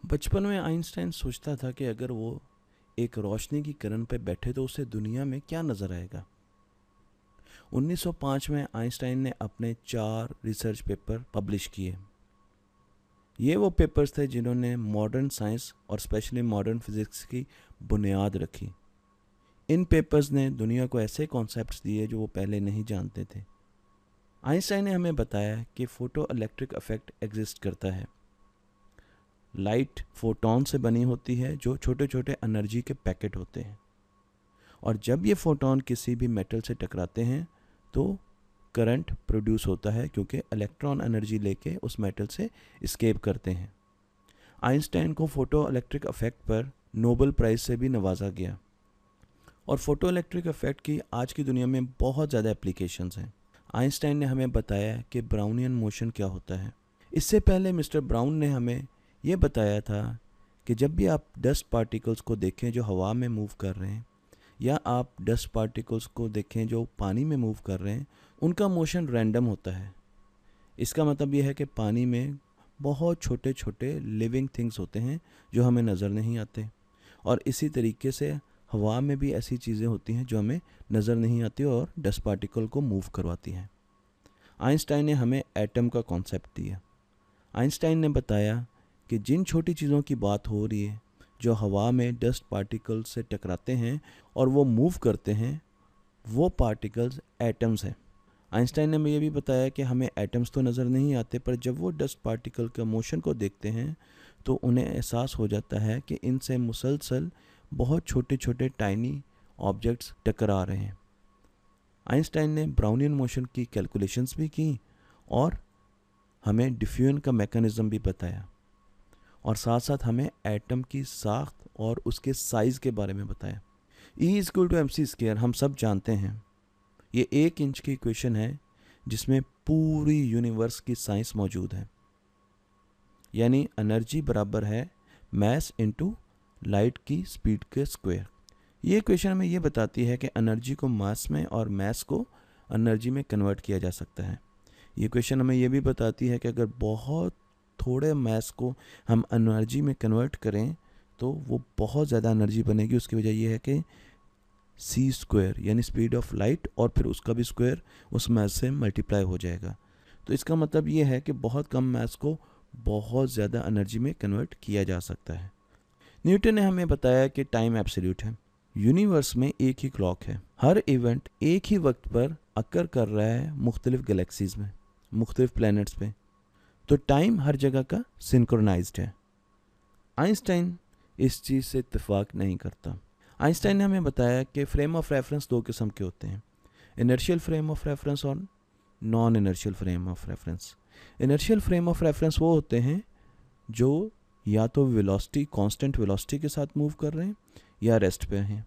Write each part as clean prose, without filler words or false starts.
बचपन में आइंस्टाइन सोचता था कि अगर वो एक रोशनी की किरण पर बैठे तो उसे दुनिया में क्या नज़र आएगा। 1905 में आइंस्टाइन ने अपने 4 रिसर्च पेपर पब्लिश किए। ये वो पेपर्स थे जिन्होंने मॉडर्न साइंस और स्पेशली मॉडर्न फिज़िक्स की बुनियाद रखी। इन पेपर्स ने दुनिया को ऐसे कॉन्सेप्ट्स दिए जो वो पहले नहीं जानते थे। आइंस्टाइन ने हमें बताया कि फोटो इलेक्ट्रिक इफेक्ट एग्जिस्ट करता है। लाइट फोटॉन से बनी होती है जो छोटे छोटे एनर्जी के पैकेट होते हैं, और जब ये फोटॉन किसी भी मेटल से टकराते हैं तो करंट प्रोड्यूस होता है, क्योंकि इलेक्ट्रॉन एनर्जी लेके उस मेटल से एस्केप करते हैं। आइंस्टाइन को फोटो इलेक्ट्रिक इफेक्ट पर नोबेल प्राइज़ से भी नवाजा गया, और फोटो इलेक्ट्रिक इफेक्ट की आज की दुनिया में बहुत ज़्यादा एप्लीकेशंस हैं। आइंस्टाइन ने हमें बताया कि ब्राउनियन मोशन क्या होता है। इससे पहले मिस्टर ब्राउन ने हमें ये बताया था कि जब भी आप डस्ट पार्टिकल्स को देखें जो हवा में मूव कर रहे हैं, या आप डस्ट पार्टिकल्स को देखें जो पानी में मूव कर रहे हैं, उनका मोशन रैंडम होता है। इसका मतलब यह है कि पानी में बहुत छोटे छोटे लिविंग थिंग्स होते हैं जो हमें नज़र नहीं आते, और इसी तरीके से हवा में भी ऐसी चीज़ें होती हैं जो हमें नज़र नहीं आती और डस्ट पार्टिकल को मूव करवाती हैं। आइंस्टाइन ने हमें एटम का कॉन्सेप्ट दिया। आइंस्टाइन ने बताया कि जिन छोटी चीज़ों की बात हो रही है जो हवा में डस्ट पार्टिकल से टकराते हैं और वो मूव करते हैं, वो पार्टिकल्स एटम्स हैं। आइंस्टाइन ने ये भी बताया कि हमें एटम्स तो नज़र नहीं आते, पर जब वो डस्ट पार्टिकल के मोशन को देखते हैं तो उन्हें एहसास हो जाता है कि इनसे मुसलसल बहुत छोटे छोटे टाइनी ऑब्जेक्ट्स टकरा रहे हैं। आइंस्टाइन ने ब्राउनियन मोशन की कैलकुलेशंस भी की और हमें डिफ्यूजन का मैकेनिज़्म भी बताया, और साथ साथ हमें एटम की साख्त और उसके साइज़ के बारे में बताया। E=mc², हम सब जानते हैं। ये 1 इंच की इक्वेशन है जिसमें पूरी यूनिवर्स की साइंस मौजूद है। यानी एनर्जी बराबर है मास इनटू लाइट की स्पीड के स्क्वायर। ये इक्वेशन हमें ये बताती है कि एनर्जी को मास में और मास को एनर्जी में कन्वर्ट किया जा सकता है। ये इक्वेशन हमें ये भी बताती है कि अगर बहुत थोड़े मास को हम एनर्जी में कन्वर्ट करें तो वो बहुत ज़्यादा एनर्जी बनेगी। उसकी वजह यह है कि c² यानी स्पीड ऑफ लाइट, और फिर उसका भी स्क्वायर उस मास से मल्टीप्लाई हो जाएगा। तो इसका मतलब ये है कि बहुत कम मास को बहुत ज़्यादा एनर्जी में कन्वर्ट किया जा सकता है। न्यूटन ने हमें बताया कि टाइम एब्सोल्यूट है। यूनिवर्स में एक ही क्लॉक है। हर इवेंट एक ही वक्त पर अकर कर रहा है मुख्तलिफ गैलेक्सीज में, मुख्तलिफ प्लैनेट्स पे, तो टाइम हर जगह का सिंक्रोनाइज्ड है। आइंस्टाइन इस चीज़ से इत्तेफाक नहीं करता। आइंस्टाइन ने हमें बताया कि फ्रेम ऑफ रेफरेंस 2 किस्म के होते हैं, इनर्शियल फ्रेम ऑफ रेफरेंस और non inertial frame of reference. Inertial frame of reference वो होते हैं जो या तो वेलोसिटी, कांस्टेंट वेलोसिटी के साथ मूव कर रहे हैं या रेस्ट पे हैं।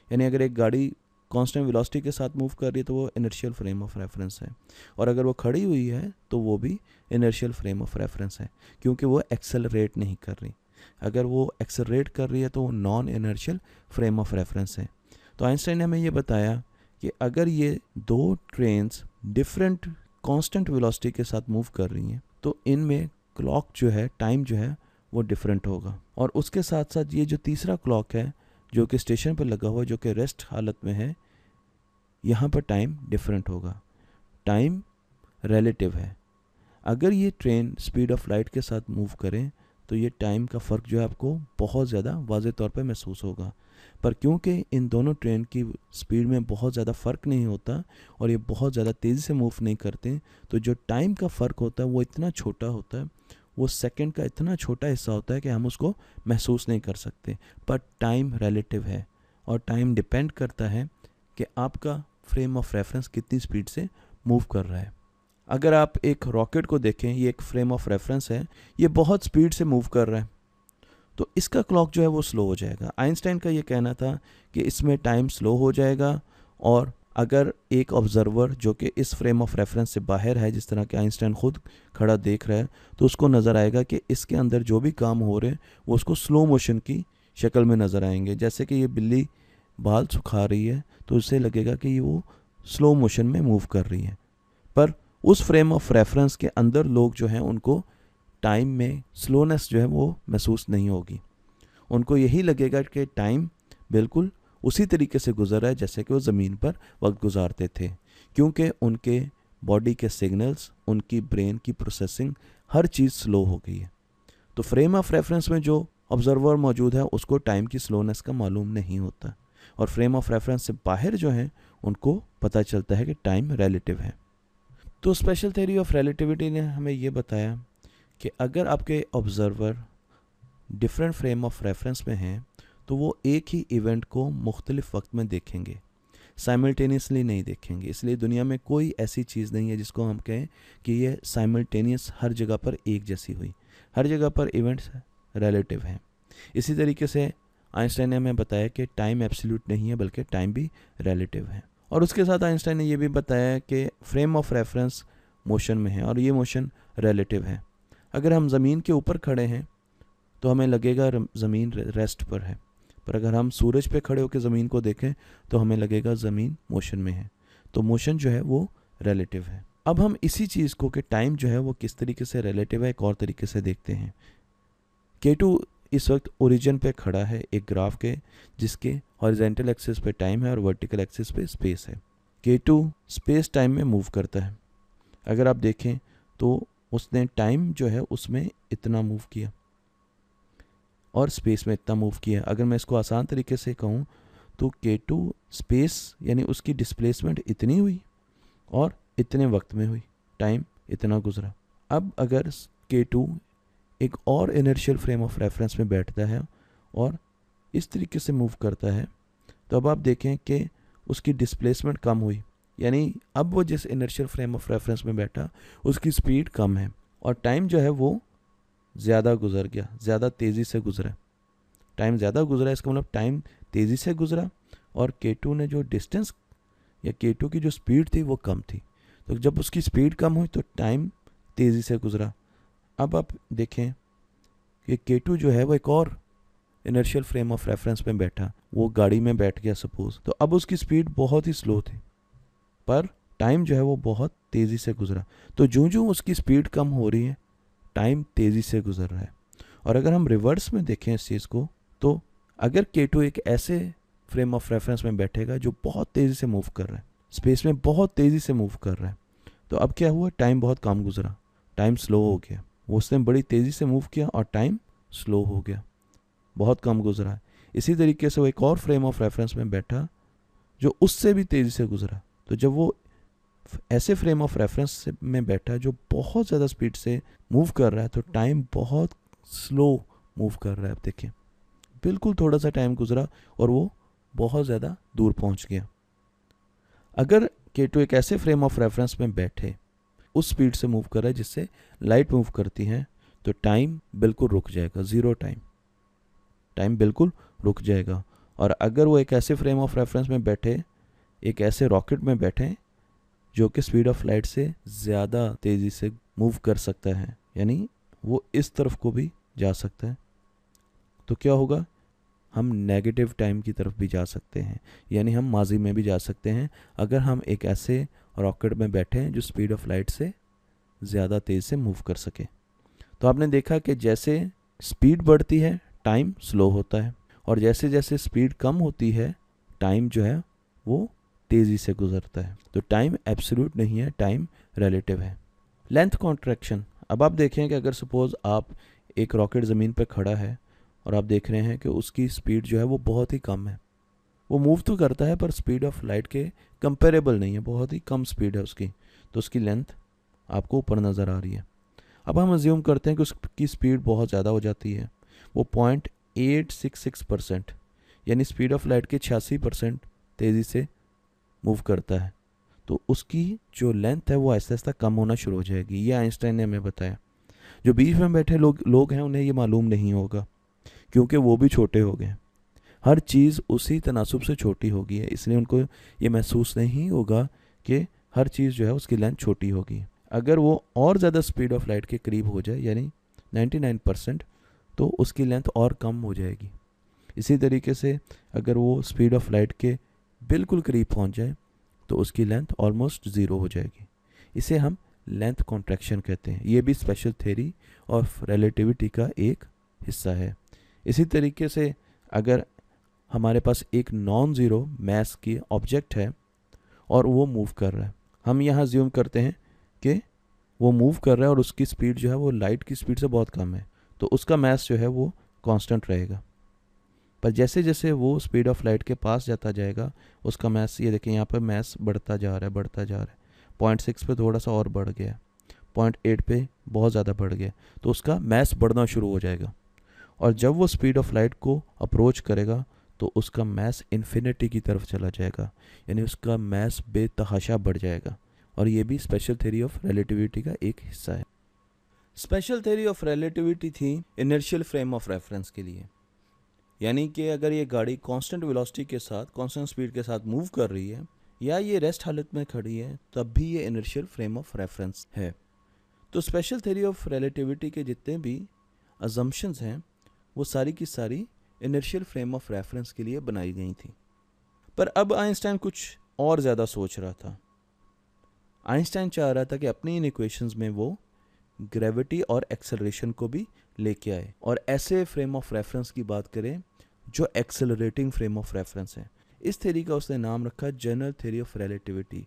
यानी अगर एक गाड़ी कांस्टेंट वेलोसिटी के साथ मूव कर रही है तो वो इनर्शियल फ्रेम ऑफ रेफरेंस है, और अगर वो खड़ी हुई है तो वो भी इनर्शियल फ्रेम ऑफ रेफरेंस है, क्योंकि वो एक्सेलरेट नहीं कर रही। अगर वो एक्सेलरेट कर रही है तो वो non inertial frame of reference है। तो आइंस्टाइन ने हमें ये बताया कि अगर ये 2 ट्रेन्स डिफरेंट कांस्टेंट वेलोसिटी के साथ मूव कर रही हैं तो इनमें क्लॉक जो है, टाइम जो है, वो डिफरेंट होगा। और उसके साथ साथ ये जो तीसरा क्लॉक है जो कि स्टेशन पर लगा हुआ है, जो कि रेस्ट हालत में है, यहाँ पर टाइम डिफरेंट होगा। टाइम रिलेटिव है। अगर ये ट्रेन स्पीड ऑफ लाइट के साथ मूव करें तो ये टाइम का फ़र्क जो है आपको बहुत ज़्यादा वाज़ेह तौर पे महसूस होगा, पर क्योंकि इन दोनों ट्रेन की स्पीड में बहुत ज़्यादा फ़र्क नहीं होता और ये बहुत ज़्यादा तेज़ी से मूव नहीं करते, तो जो टाइम का फ़र्क होता है वो इतना छोटा होता है, वो सेकंड का इतना छोटा हिस्सा होता है कि हम उसको महसूस नहीं कर सकते। पर टाइम रिलेटिव है, और टाइम डिपेंड करता है कि आपका फ्रेम ऑफ रेफरेंस कितनी स्पीड से मूव कर रहा है। अगर आप एक रॉकेट को देखें, ये एक फ्रेम ऑफ रेफरेंस है, ये बहुत स्पीड से मूव कर रहा है, तो इसका क्लॉक जो है वो स्लो हो जाएगा। आइंस्टाइन का ये कहना था कि इसमें टाइम स्लो हो जाएगा, और अगर एक ऑब्जर्वर जो कि इस फ्रेम ऑफ रेफरेंस से बाहर है, जिस तरह कि आइंस्टाइन खुद खड़ा देख रहा है, तो उसको नज़र आएगा कि इसके अंदर जो भी काम हो रहे हैं वो उसको स्लो मोशन की शक्ल में नज़र आएंगे। जैसे कि ये बिल्ली बाल सुखा रही है तो उससे लगेगा कि ये वो स्लो मोशन में मूव कर रही है, पर उस फ्रेम ऑफ रेफरेंस के अंदर लोग जो हैं उनको टाइम में स्लोनेस जो है वो महसूस नहीं होगी। उनको यही लगेगा कि टाइम बिल्कुल उसी तरीके से गुजर रहा है जैसे कि वो ज़मीन पर वक्त गुजारते थे, क्योंकि उनके बॉडी के सिग्नल्स, उनकी ब्रेन की प्रोसेसिंग, हर चीज़ स्लो हो गई है। तो फ्रेम ऑफ रेफरेंस में जो ऑब्जर्वर मौजूद है उसको टाइम की स्लोनेस का मालूम नहीं होता, और फ्रेम ऑफ रेफरेंस से बाहर जो है उनको पता चलता है कि टाइम रिलेटिव है। तो स्पेशल थ्योरी ऑफ रिलेटिविटी ने हमें ये बताया कि अगर आपके observer different frame of reference में हैं तो वो एक ही इवेंट को मुख्तलिफ वक्त में देखेंगे, साइमल्टेनियसली नहीं देखेंगे। इसलिए दुनिया में कोई ऐसी चीज़ नहीं है जिसको हम कहें कि ये साइमल्टेनियस हर जगह पर एक जैसी हुई। हर जगह पर इवेंट्स रिलेटिव हैं। इसी तरीके से आइंस्टाइन ने हमें बताया कि टाइम एब्सोल्यूट नहीं है बल्कि टाइम भी रिलेटिव है। और उसके साथ आइंस्टाइन ने ये भी बताया कि फ्रेम ऑफ रेफरेंस मोशन में है और ये मोशन रिलेटिव है। अगर हम ज़मीन के ऊपर खड़े हैं तो हमें लगेगा ज़मीन रेस्ट पर है, पर अगर हम सूरज पे खड़े होकर ज़मीन को देखें तो हमें लगेगा ज़मीन मोशन में है। तो मोशन जो है वो रिलेटिव है। अब हम इसी चीज़ को कि टाइम जो है वो किस तरीके से रिलेटिव है एक और तरीके से देखते हैं। K2 इस वक्त ओरिजिन पे खड़ा है एक ग्राफ के, जिसके हॉरिजेंटल एक्सिस पे टाइम है और वर्टिकल एक्सिस पे स्पेस है। K2 स्पेस टाइम में मूव करता है। अगर आप देखें तो उसने टाइम जो है उसमें इतना मूव किया और स्पेस में इतना मूव किया। अगर मैं इसको आसान तरीके से कहूँ तो K2 स्पेस यानी उसकी डिस्प्लेसमेंट इतनी हुई और इतने वक्त में हुई, टाइम इतना गुजरा। अब अगर K2 एक और इनर्शियल फ्रेम ऑफ रेफरेंस में बैठता है और इस तरीके से मूव करता है तो अब आप देखें कि उसकी डिस्प्लेसमेंट कम हुई, यानी अब वो जिस इनर्शियल फ्रेम ऑफ रेफरेंस में बैठा उसकी स्पीड कम है और टाइम जो है वो ज़्यादा गुजर गया, ज़्यादा तेज़ी से गुजरा। टाइम ज़्यादा गुजरा इसका मतलब टाइम तेज़ी से गुजरा और K2 ने जो डिस्टेंस या K2 की जो स्पीड थी वो कम थी। तो जब उसकी स्पीड कम हुई तो टाइम तेज़ी से गुजरा। अब आप देखें कि K2 जो है वो एक और इनर्शियल फ्रेम ऑफ रेफरेंस में बैठा, वो गाड़ी में बैठ गया सपोज, तो अब उसकी स्पीड बहुत ही स्लो थी पर टाइम जो है वो बहुत तेज़ी से गुजरा। तो जो जो उसकी स्पीड कम हो रही है टाइम तेज़ी से गुजर रहा है। और अगर हम रिवर्स में देखें इस चीज़ को तो अगर K2 एक ऐसे फ्रेम ऑफ रेफरेंस में बैठेगा जो बहुत तेज़ी से मूव कर रहा है, स्पेस में बहुत तेज़ी से मूव कर रहा है, तो अब क्या हुआ, टाइम बहुत कम गुजरा, टाइम स्लो हो गया। वो उसने बड़ी तेज़ी से मूव किया और टाइम स्लो हो गया, बहुत कम गुजरा है। इसी तरीके से वो एक और फ्रेम ऑफ रेफरेंस में बैठा जो उससे भी तेज़ी से गुजरा। तो जब वो ऐसे फ्रेम ऑफ रेफरेंस में बैठा जो बहुत ज़्यादा स्पीड से मूव कर रहा है तो टाइम बहुत स्लो मूव कर रहा है। अब देखिए बिल्कुल थोड़ा सा टाइम गुजरा और वो बहुत ज़्यादा दूर पहुंच गया। अगर K2 एक ऐसे फ्रेम ऑफ रेफरेंस में बैठे, उस स्पीड से मूव कर रहा है जिससे लाइट मूव करती है, तो टाइम बिल्कुल रुक जाएगा, ज़ीरो टाइम, टाइम बिल्कुल रुक जाएगा। और अगर वो एक ऐसे फ्रेम ऑफ रेफरेंस में बैठे, एक ऐसे रॉकेट में बैठे जो कि स्पीड ऑफ लाइट से ज़्यादा तेज़ी से मूव कर सकता है, यानी वो इस तरफ को भी जा सकता है, तो क्या होगा, हम नेगेटिव टाइम की तरफ भी जा सकते हैं, यानी हम माजी में भी जा सकते हैं अगर हम एक ऐसे रॉकेट में बैठे हैं जो स्पीड ऑफ लाइट से ज़्यादा तेज़ से मूव कर सके। तो आपने देखा कि जैसे स्पीड बढ़ती है टाइम स्लो होता है और जैसे जैसे स्पीड कम होती है टाइम जो है वो तेज़ी से गुजरता है। तो टाइम एब्सोल्यूट नहीं है, टाइम रिलेटिव है। लेंथ कॉन्ट्रैक्शन, अब आप देखें कि अगर सपोज़ आप एक रॉकेट ज़मीन पर खड़ा है और आप देख रहे हैं कि उसकी स्पीड जो है वो बहुत ही कम है, वो मूव तो करता है पर स्पीड ऑफ लाइट के कंपेरेबल नहीं है, बहुत ही कम स्पीड है उसकी, तो उसकी लेंथ आपको ऊपर नज़र आ रही है। अब हम अज्यूम करते हैं कि उसकी स्पीड बहुत ज़्यादा हो जाती है, वो 0.866% यानी स्पीड ऑफ लाइट के 86% तेज़ी से मूव करता है, तो उसकी जो लेंथ है वो आहिस्ता आहिस्ता कम होना शुरू हो जाएगी। ये आइंस्टाइन ने हमें बताया। जो बीच में बैठे लोग हैं उन्हें ये मालूम नहीं होगा क्योंकि वो भी छोटे हो गए, हर चीज़ उसी तनासुब से छोटी होगी है, इसलिए उनको ये महसूस नहीं होगा कि हर चीज़ जो है उसकी लेंथ छोटी होगी। अगर वो और ज़्यादा स्पीड ऑफ लाइट के करीब हो जाए यानी 99%, तो उसकी लेंथ और कम हो जाएगी। इसी तरीके से अगर वो स्पीड ऑफ लाइट के बिल्कुल करीब पहुंच जाए तो उसकी लेंथ ऑलमोस्ट ज़ीरो हो जाएगी। इसे हम लेंथ कॉन्ट्रैक्शन कहते हैं। ये भी स्पेशल थ्योरी ऑफ रिलेटिविटी का एक हिस्सा है। इसी तरीके से अगर हमारे पास एक नॉन ज़ीरो मास की ऑब्जेक्ट है और वो मूव कर रहा है, हम यहाँ ज्यूम करते हैं कि वो मूव कर रहा है और उसकी स्पीड जो है वो लाइट की स्पीड से बहुत कम है, तो उसका मास जो है वो कांस्टेंट रहेगा। पर जैसे जैसे वो स्पीड ऑफ लाइट के पास जाता जाएगा उसका मास, ये देखिए यहाँ पर मास बढ़ता जा रहा है, बढ़ता जा रहा है। 0.6 पे थोड़ा सा और बढ़ गया, 0.8 पे बहुत ज़्यादा बढ़ गया, तो उसका मास बढ़ना शुरू हो जाएगा। और जब वो स्पीड ऑफ लाइट को अप्रोच करेगा तो उसका मास इन्फिनिटी की तरफ चला जाएगा, यानी उसका मास बेतहाशा बढ़ जाएगा। और ये भी स्पेशल थ्योरी ऑफ रिलेटिविटी का एक हिस्सा है। स्पेशल थ्योरी ऑफ रिलेटिविटी थी इनर्शियल फ्रेम ऑफ रेफरेंस के लिए, यानी कि अगर ये गाड़ी कांस्टेंट वेलोसिटी के साथ, कांस्टेंट स्पीड के साथ मूव कर रही है या ये रेस्ट हालत में खड़ी है, तब भी ये इनर्शियल फ्रेम ऑफ रेफरेंस है। तो स्पेशल थ्योरी ऑफ रिलेटिविटी के जितने भी अजम्पशंस हैं वो सारी की सारी इनर्शियल फ्रेम ऑफ रेफरेंस के लिए बनाई गई थी। पर अब आइंस्टाइन कुछ और ज़्यादा सोच रहा था। आइंस्टाइन चाह रहा था कि अपनी इन इक्वेशंस में वो ग्रेविटी और एक्सेलरेशन को भी लेके आए, और ऐसे फ्रेम ऑफ रेफरेंस की बात करें जो एक्सेलरेटिंग फ्रेम ऑफ रेफरेंस है। इस थ्योरी का उसने नाम रखा जनरल थ्योरी ऑफ रिलेटिविटी।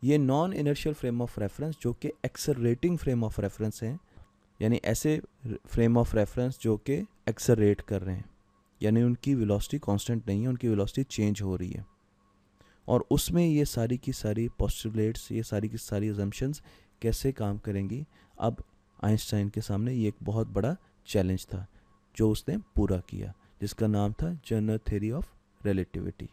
ये non inertial frame of reference जो कि एक्सेलरेटिंग फ्रेम ऑफ रेफरेंस हैं, यानी ऐसे फ्रेम ऑफ रेफरेंस जो कि एक्सेलरेट कर रहे हैं, यानी उनकी वेलोसिटी कांस्टेंट नहीं है, उनकी वेलोसिटी चेंज हो रही है। और उसमें ये सारी की सारी पोस्टुलेट्स, ये सारी की सारी अजम्पशंस कैसे काम करेंगी, अब आइंस्टाइन के सामने ये एक बहुत बड़ा चैलेंज था जो उसने पूरा किया, जिसका नाम था जनरल थ्योरी ऑफ रिलेटिविटी।